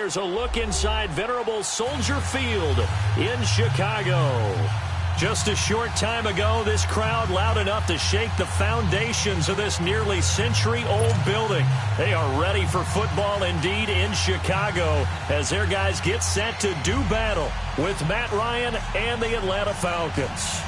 there's a look inside venerable Soldier Field in Chicago. Just a short time ago, this crowd loud enough to shake the foundations of this nearly century-old building. They are ready for football indeed in Chicago as their guys get set to do battle with Matt Ryan and the Atlanta Falcons.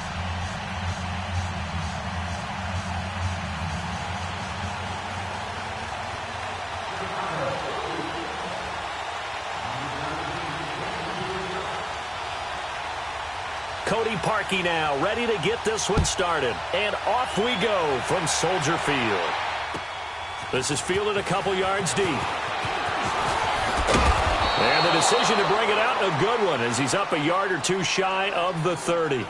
Cody Parkey now, ready to get this one started. And off we go from Soldier Field. This is fielded a couple yards deep. And the decision to bring it out, a good one, as he's up a yard or two shy of the 30.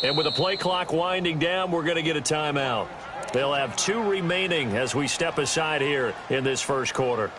And with the play clock winding down, we're going to get a timeout. They'll have 2 remaining as we step aside here in this first quarter.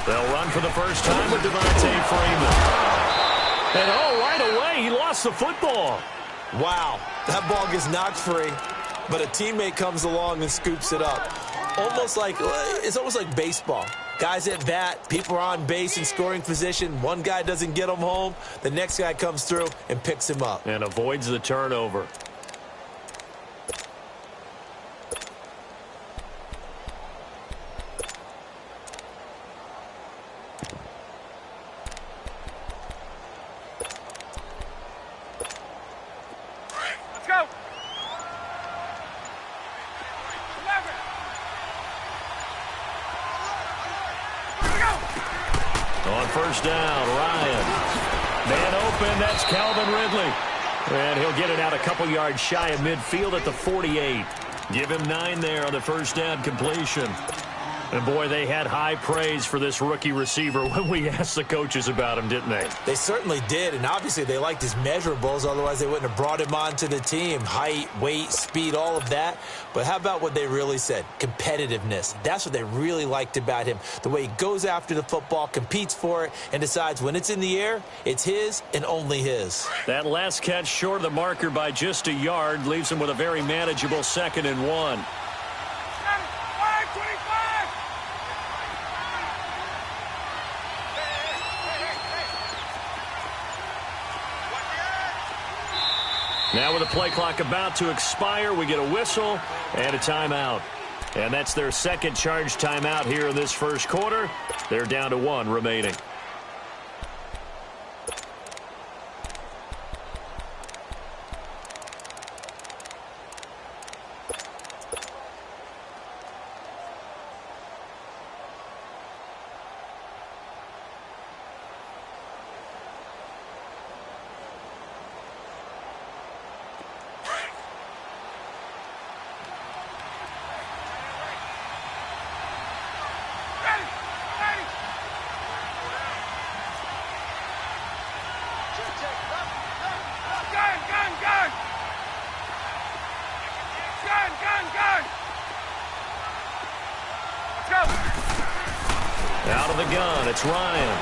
They'll run for the first time with Devontae Freeman. And right away, he lost the football. Wow, that ball gets knocked free, but a teammate comes along and scoops it up. It's almost like baseball. Guys at bat, people are on base in scoring position. One guy doesn't get him home. The next guy comes through and picks him up. And avoids the turnover. Let's go. On first down, Ryan. Man open, that's Calvin Ridley. And he'll get it out a couple yards shy of midfield at the 48. Give him 9 there on the first down completion. And, boy, they had high praise for this rookie receiver when we asked the coaches about him, didn't they? They certainly did, and obviously they liked his measurables. Otherwise, they wouldn't have brought him onto the team. Height, weight, speed, all of that. But how about what they really said? Competitiveness. That's what they really liked about him. The way he goes after the football, competes for it, and decides when it's in the air, it's his and only his. That last catch short of the marker by just a yard leaves him with a very manageable 2nd and 1. Now with the play clock about to expire, we get a whistle and a timeout. And that's their second charge timeout here in this first quarter. They're down to 1 remaining. Out of the gun, it's Ryan.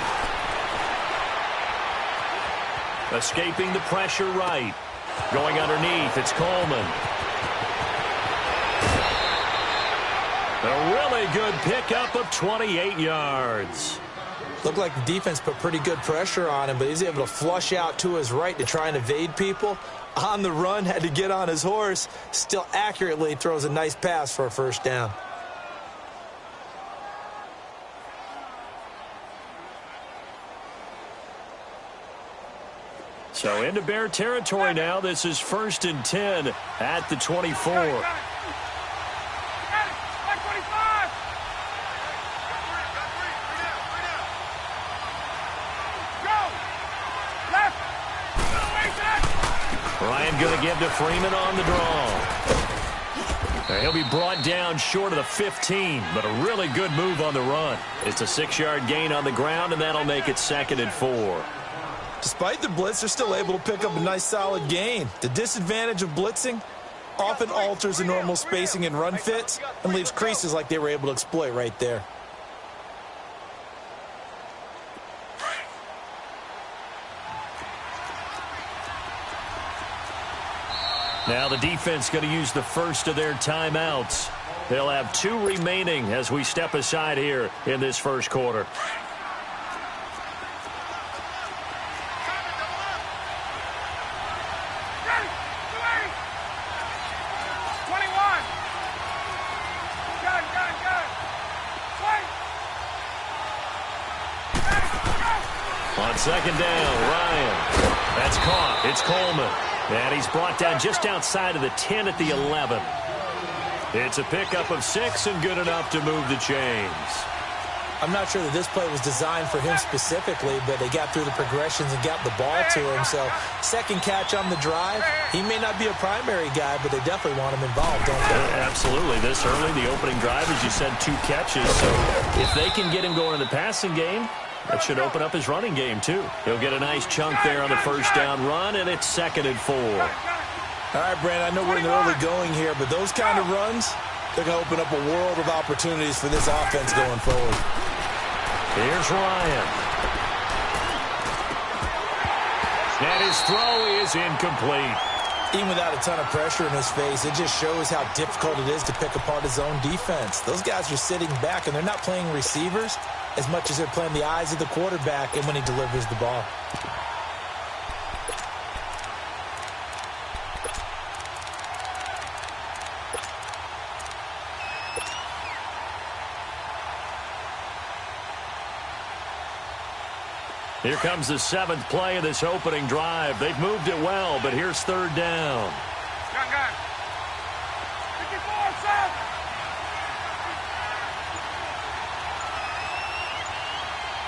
Escaping the pressure right. Going underneath, it's Coleman. A really good pickup of 28 yards. Looked like the defense put pretty good pressure on him, but he's able to flush out to his right to try and evade people. On the run, had to get on his horse. Still accurately throws a nice pass for a first down. So into Bear territory now. This is 1st and 10 at the 24. Ryan going to give to Freeman on the draw. He'll be brought down short of the 15, but a really good move on the run. It's a 6-yard gain on the ground, and that'll make it 2nd and 4. Despite the blitz, they're still able to pick up a nice solid gain. The disadvantage of blitzing often alters the normal spacing and run fits and leaves creases like they were able to exploit right there. Now the defense going to use the first of their timeouts. They'll have 2 remaining as we step aside here in this first quarter. On second down, Ryan. That's caught. It's Coleman. And he's brought down just outside of the 10 at the 11. It's a pickup of 6 and good enough to move the chains. I'm not sure that this play was designed for him specifically, but they got through the progressions and got the ball to him. So second catch on the drive. He may not be a primary guy, but they definitely want him involved, don't they? Absolutely. This early, the opening drive, as you said, 2 catches. So if they can get him going in the passing game, that should open up his running game, too. He'll get a nice chunk there on the first down run, and it's 2nd and 4. All right, Brandon, I know we're in the early going here, but those kind of runs, they're going to open up a world of opportunities for this offense going forward. Here's Ryan. And his throw is incomplete. Even without a ton of pressure in his face, it just shows how difficult it is to pick apart his own defense. Those guys are sitting back, and they're not playing receivers as much as they're playing the eyes of the quarterback and when he delivers the ball. Here comes the 7th play of this opening drive. They've moved it well, but here's 3rd down. Gun. 54, set.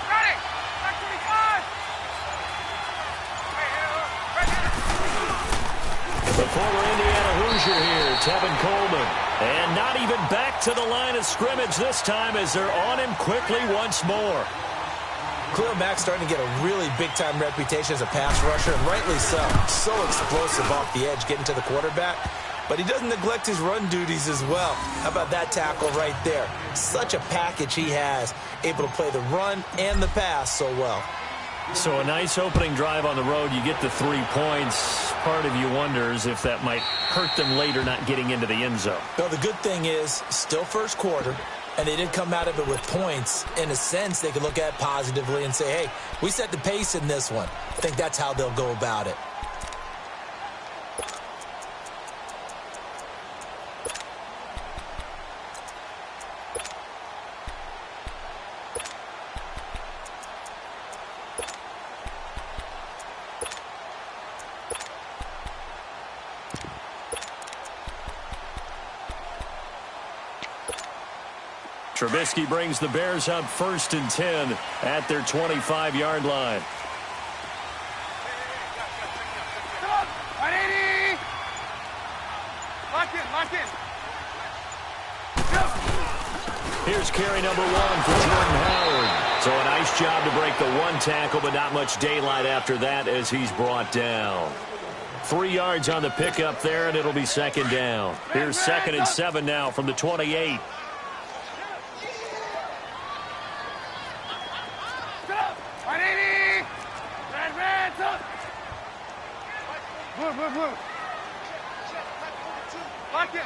Ready. Back 25. The former Indiana Hoosier here, Tevin Coleman. And not even back to the line of scrimmage this time as they're on him quickly once more. Khalil Mack's starting to get a really big-time reputation as a pass rusher, and rightly so. So explosive off the edge getting to the quarterback. But he doesn't neglect his run duties as well. How about that tackle right there? Such a package he has, able to play the run and the pass so well. So a nice opening drive on the road. You get the 3 points. Part of you wonders if that might hurt them later not getting into the end zone. Well, the good thing is, still first quarter, and they didn't come out of it with points. In a sense, they could look at it positively and say, hey, we set the pace in this one. I think that's how they'll go about it. Trubisky brings the Bears up 1st and 10 at their 25-yard line. Come on. 180. Lock in. Here's carry number 1 for Jordan Howard. So a nice job to break the 1 tackle, but not much daylight after that as he's brought down. 3 yards on the pickup there, and it'll be 2nd down. Here's 2nd and 7 now from the 28. Move. Lock in.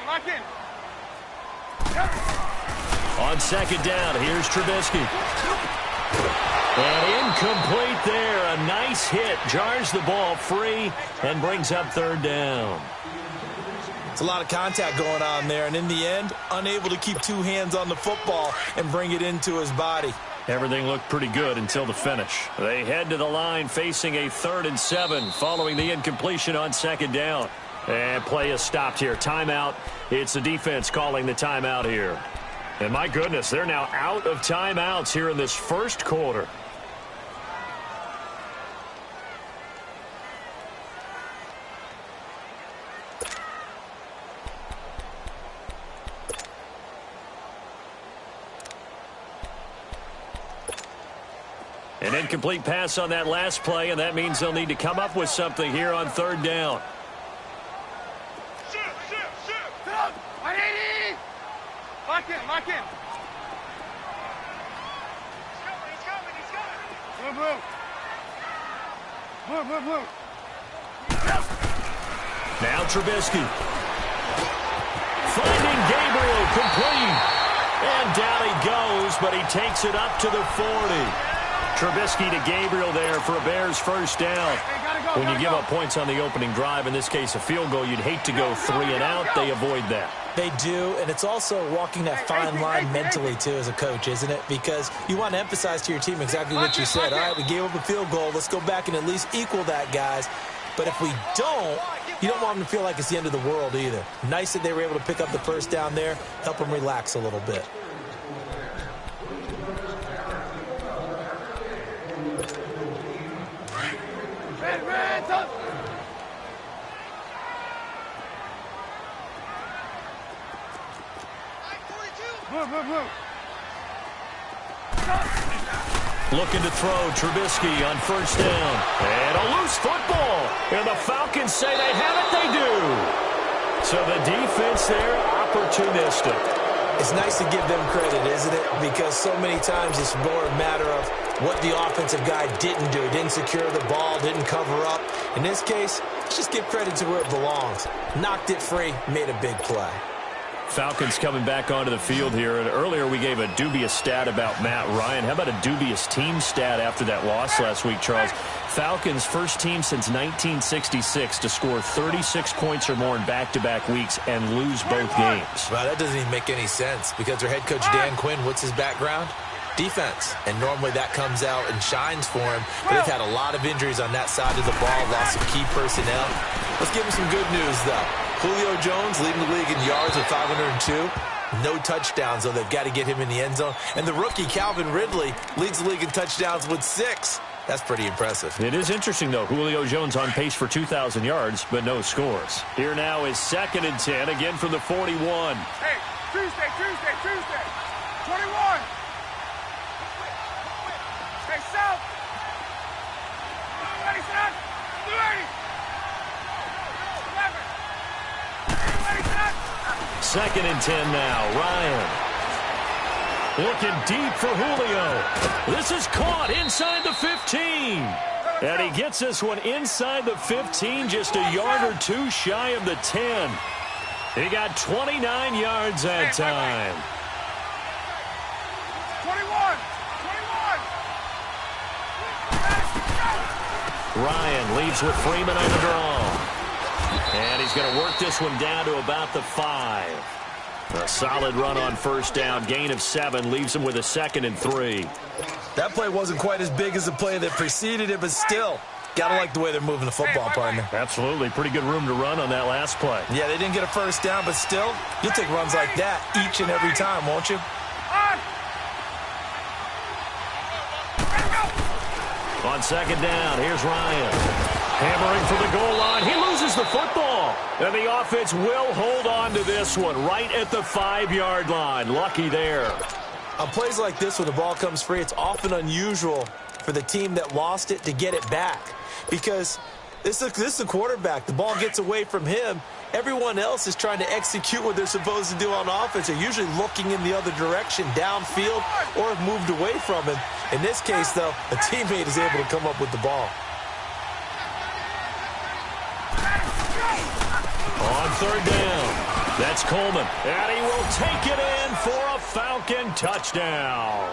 On 2nd down, here's Trubisky. And incomplete there. A nice hit. Jars the ball free and brings up 3rd down. It's a lot of contact going on there, and in the end, unable to keep 2 hands on the football and bring it into his body. Everything looked pretty good until the finish. They head to the line facing a 3rd and 7 following the incompletion on 2nd down. And play is stopped here. Timeout. It's the defense calling the timeout here. And my goodness, they're now out of timeouts here in this 1st quarter. An incomplete pass on that last play, and that means they'll need to come up with something here on 3rd down. Shoot. 180. Lock in. He's coming. Move. Now Trubisky. Finding Gabriel complete. And down he goes, but he takes it up to the 40. Trubisky to Gabriel there for a Bears 1st down. When you give up points on the opening drive, in this case a field goal, you'd hate to go 3 and out. They avoid that. They do, and it's also walking that fine line mentally, too, as a coach, isn't it? Because you want to emphasize to your team exactly what you said. All right, we gave up a field goal. Let's go back and at least equal that, guys. But if we don't, you don't want them to feel like it's the end of the world either. Nice that they were able to pick up the 1st down there, help them relax a little bit. Move. Looking to throw, Trubisky on 1st down. And a loose football. And the Falcons say they have it. They do. So the defense there, opportunistic. It's nice to give them credit, isn't it? Because so many times it's more a matter of what the offensive guy didn't do. Didn't secure the ball, didn't cover up. In this case, let's just give credit to where it belongs. Knocked it free, made a big play. Falcons coming back onto the field here. And earlier we gave a dubious stat about Matt Ryan. How about a dubious team stat after that loss last week, Charles? Falcons first team since 1966 to score 36 points or more in back-to-back weeks and lose both games. Well, that doesn't even make any sense because their head coach, Dan Quinn, what's his background? Defense. And normally that comes out and shines for him. But they've had a lot of injuries on that side of the ball, lost some key personnel. Let's give him some good news, though. Julio Jones leading the league in yards with 502. No touchdowns, though. They've got to get him in the end zone. And the rookie, Calvin Ridley, leads the league in touchdowns with 6. That's pretty impressive. It is interesting, though. Julio Jones on pace for 2,000 yards, but no scores. Here now is 2nd and 10, again from the 41. Hey, Tuesday. 21. Hey, South. Ready, son. 30. 11. Ready, son. 2nd and 10 now. Ryan. Looking deep for Julio. This is caught inside the 15. And he gets this one inside the 15, just a yard or two shy of the 10. He got 29 yards that time. 21. Ryan leaves with Freeman on the draw. And he's going to work this one down to about the 5. A solid run on first down. Gain of 7 leaves him with a 2nd and 3. That play wasn't quite as big as the play that preceded it, but still, gotta like the way they're moving the football, partner. Absolutely. Pretty good room to run on that last play. Yeah, they didn't get a first down, but still, you'll take runs like that each and every time, won't you? On 2nd down, here's Ryan. Hammering for the goal line. He loses the football. And the offense will hold on to this one right at the 5-yard line. Lucky there. On plays like this, when the ball comes free, it's often unusual for the team that lost it to get it back. Because this is a quarterback. The ball gets away from him. Everyone else is trying to execute what they're supposed to do on offense. They're usually looking in the other direction, downfield, or have moved away from him. In this case, though, a teammate is able to come up with the ball. On 3rd down, that's Coleman. And he will take it in for a Falcon touchdown.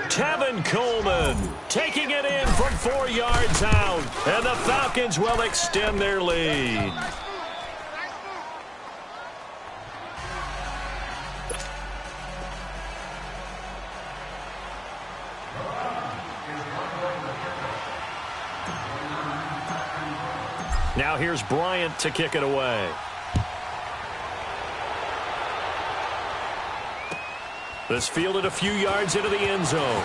Tevin Coleman taking it in from 4 yards out. And the Falcons will extend their lead. Now here's Bryant to kick it away. This fielded a few yards into the end zone.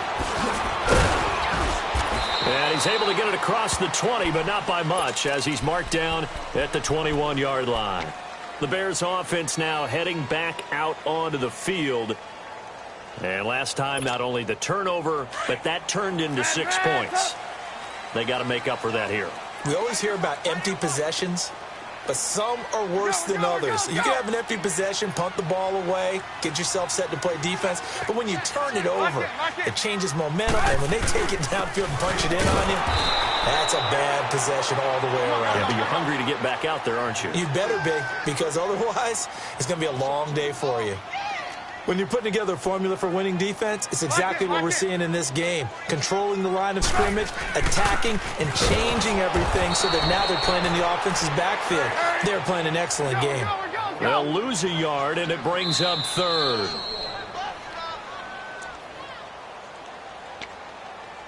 And he's able to get it across the 20, but not by much, as he's marked down at the 21-yard line. The Bears offense now heading back out onto the field. And last time, not only the turnover, but that turned into 6 points. They got to make up for that here. We always hear about empty possessions, but some are worse than others. You can have an empty possession, punt the ball away, get yourself set to play defense, but when you turn it over, it changes momentum, and when they take it downfield and punch it in on you, that's a bad possession all the way around. Yeah, but you're hungry to get back out there, aren't you? You better be, because otherwise, it's going to be a long day for you. When you're putting together a formula for winning defense, it's exactly what we're seeing in this game. Controlling the line of scrimmage, attacking, and changing everything so that now they're playing in the offense's backfield. They're playing an excellent game. They'll lose a yard, and it brings up 3rd.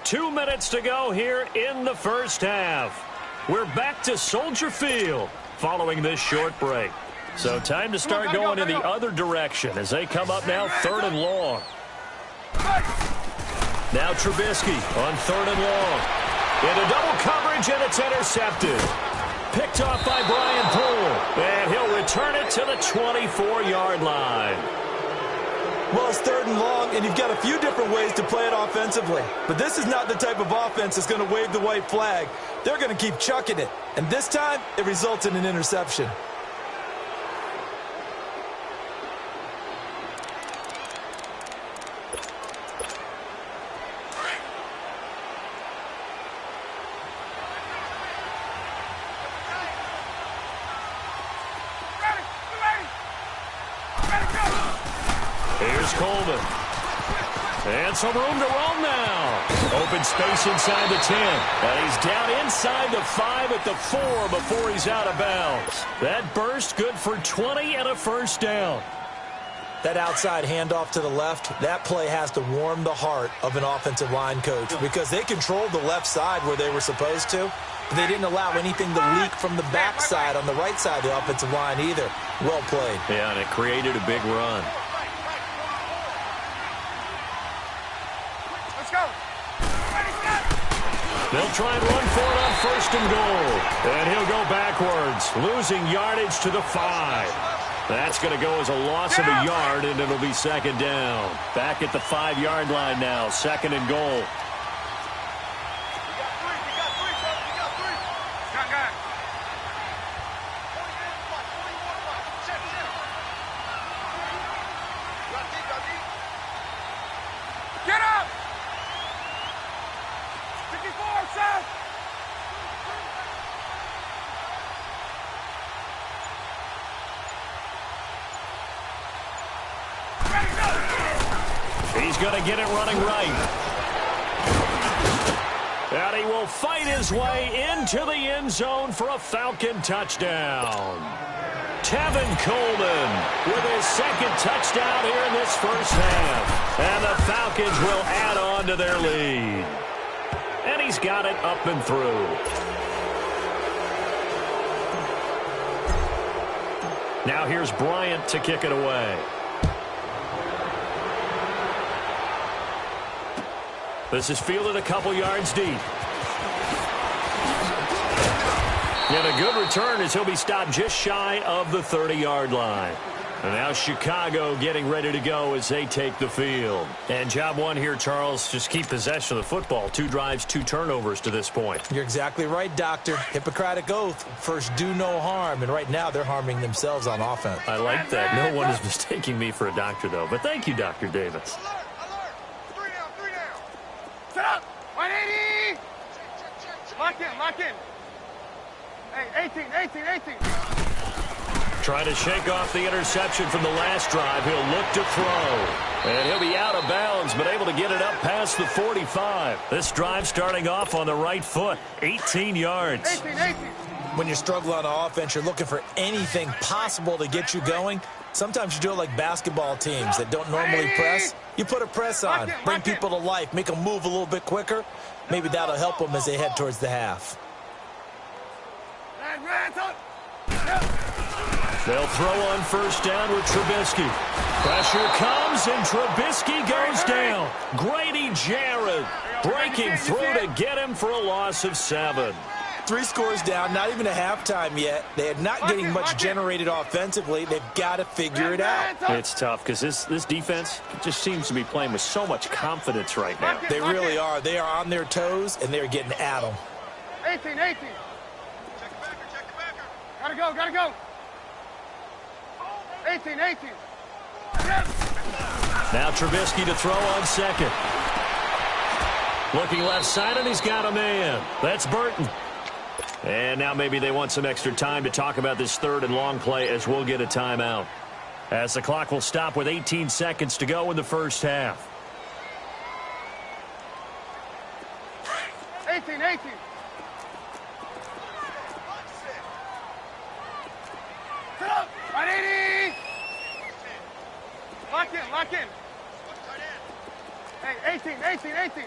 2 minutes to go here in the first half. We're back to Soldier Field following this short break. So time to start going in the other direction as they come up now 3rd and long. Now Trubisky on 3rd and long. Into double coverage, and it's intercepted. Picked off by Brian Poole. And he'll return it to the 24-yard line. Well, it's 3rd and long, and you've got a few different ways to play it offensively. But this is not the type of offense that's going to wave the white flag. They're going to keep chucking it. And this time, it results in an interception. Here's Coleman. And some room to roam now. Open space inside the 10. And he's down inside the 5 at the 4 before he's out of bounds. That burst good for 20 and a first down. That outside handoff to the left, that play has to warm the heart of an offensive line coach because they controlled the left side where they were supposed to. But they didn't allow anything to leak from the backside on the right side of the offensive line either. Well played. Yeah, and it created a big run. Let's go. Ready, set. They'll try and run for it on 1st and goal. And he'll go backwards, losing yardage to the 5. That's going to go as a loss of a yard, and it'll be 2nd down. Back at the 5-yard line now, 2nd and goal. Get up! 54, Seth! He's going to get it running right. And he will fight his way into the end zone for a Falcon touchdown. Tevin Coleman with his 2nd touchdown here in this first half. And the Falcons will add on to their lead. And he's got it up and through. Now here's Bryant to kick it away. This is fielded a couple yards deep. And a good return as he'll be stopped just shy of the 30-yard line. And now Chicago getting ready to go as they take the field. And job one here, Charles, just keep possession of the football. 2 drives, 2 turnovers to this point. You're exactly right, Doctor. Hippocratic oath. First, do no harm. And right now, they're harming themselves on offense. I like that. No one is mistaking me for a doctor, though. But thank you, Dr. Davis. Alert! 3 down. Set up! 180! Lock in. Hey, 18. Trying to shake off the interception from the last drive. He'll look to throw. And he'll be out of bounds, but able to get it up past the 45. This drive starting off on the right foot. 18 yards. 18. When you struggle on offense, you're looking for anything possible to get you going. Sometimes you do it like basketball teams that don't normally press. You put a press on, bring people to life, make them move a little bit quicker. Maybe that'll help them as they head towards the half. They'll throw on 1st down with Trubisky. Pressure comes, and Trubisky goes down. Grady Jarrett breaking through to get him for a loss of 7. 3 scores down, not even a halftime yet. They are not getting much generated offensively. They've got to figure it out. It's tough because this defense just seems to be playing with so much confidence right now. They really are. They are on their toes, and they're getting at them. 18. Check the backer. Gotta go. 18. Now Trubisky to throw on 2nd. Looking left side, and he's got a man. That's Burton. And now maybe they want some extra time to talk about this 3rd and long play as we'll get a timeout. As the clock will stop with 18 seconds to go in the first half. 18. Set up! 180! Lock in. Hey, 18.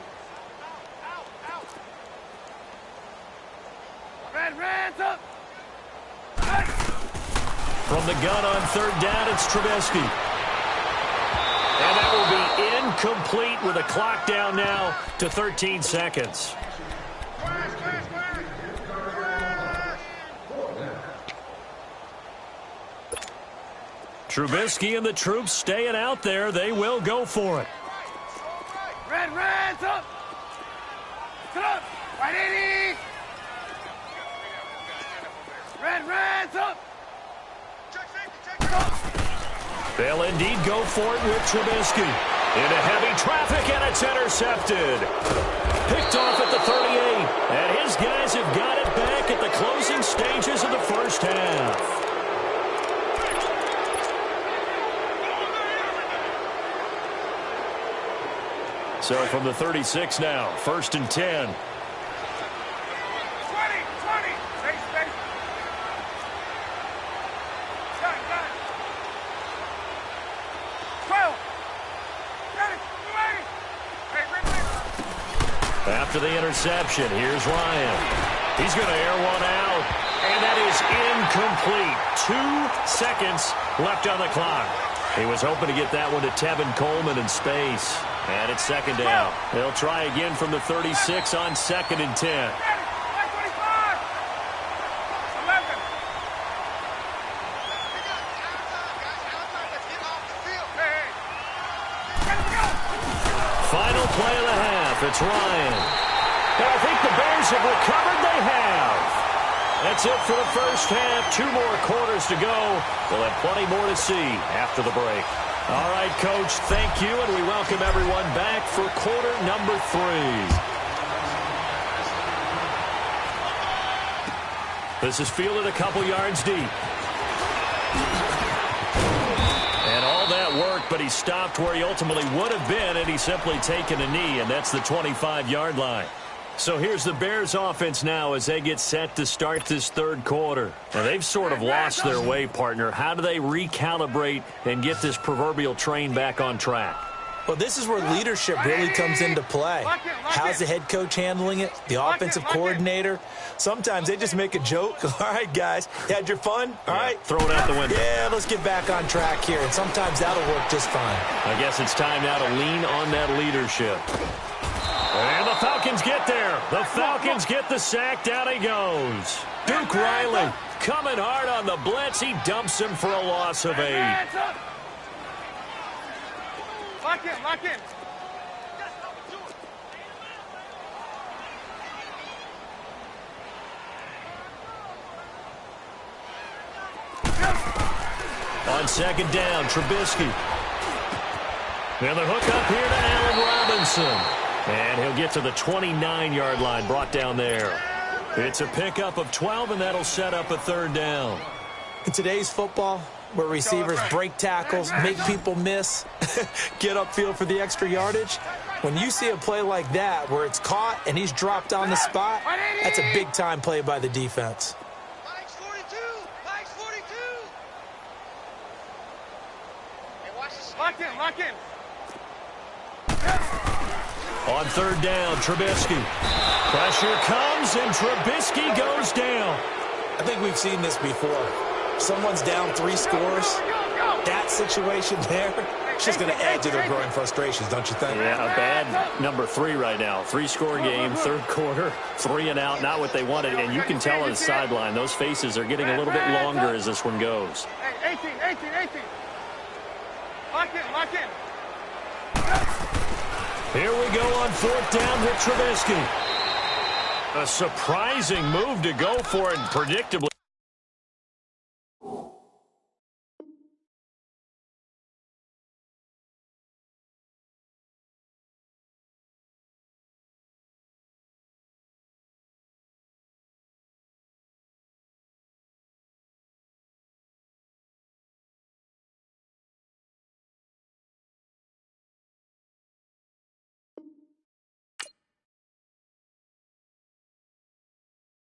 Red, up! From the gun on 3rd down, it's Trubisky. And that will be incomplete with a clock down now to 13 seconds. Trubisky and the troops staying out there. They will go for it. Red, up! Sit up! 180! Red, up! They'll indeed go for it with Trubisky. Into heavy traffic, and it's intercepted. Picked off at the 38. And his guys have got it back at the closing stages of the first half. So from the 36 now, 1st and 10. 20, 20. Space, space. Got it. 12. Got it. Hey. After the interception, here's Ryan. He's going to air one out, and that is incomplete. 2 seconds left on the clock. He was hoping to get that one to Tevin Coleman in space. And it's 2nd down. They'll try again from the 36 on 2nd and 10. Final play of the half. It's Ryan. And I think the Bears have recovered. They have. That's it for the first half. 2 more quarters to go. We'll have plenty more to see after the break. All right, Coach, thank you, and we welcome everyone back for quarter number 3. This is fielded a couple yards deep. And all that work, but he stopped where he ultimately would have been, and he's simply taken a knee, and that's the 25-yard line. So here's the Bears offense now as they get set to start this 3rd quarter. Now, they've sort of lost their way, partner. How do they recalibrate and get this proverbial train back on track? Well, this is where leadership really comes into play. How's the head coach handling it? The offensive coordinator? Sometimes they just make a joke. All right, guys, you had your fun? All right. Throw it out the window. Yeah, let's get back on track here. And sometimes that'll work just fine. I guess it's time now to lean on that leadership. And the Falcons get there. The Falcons get the sack. Down he goes. Duke Riley coming hard on the blitz. He dumps him for a loss of 8. Lock in, lock in. On 2nd down, Trubisky. And the hook up here to Allen Robinson. And he'll get to the 29-yard line, brought down there. It's a pickup of 12, and that'll set up a 3rd down. In today's football, where receivers break tackles, make people miss, get upfield for the extra yardage, when you see a play like that where it's caught and he's dropped on the spot, that's a big-time play by the defense. Mike's 42. Mike's 42. Hey, watch this. Lock in, lock in. On 3rd down, Trubisky. Pressure comes, and Trubisky goes down. I think we've seen this before. Someone's down 3 scores. That situation there, it's just going to add to their growing frustrations, don't you think? Yeah, a bad number 3 right now. 3-score game, 3rd quarter, 3 and out, not what they wanted. And you can tell on the sideline, those faces are getting a little bit longer as this one goes. Hey, 18. Lock in, lock in. Here we go on 4th down with Trubisky. A surprising move to go for it, predictably.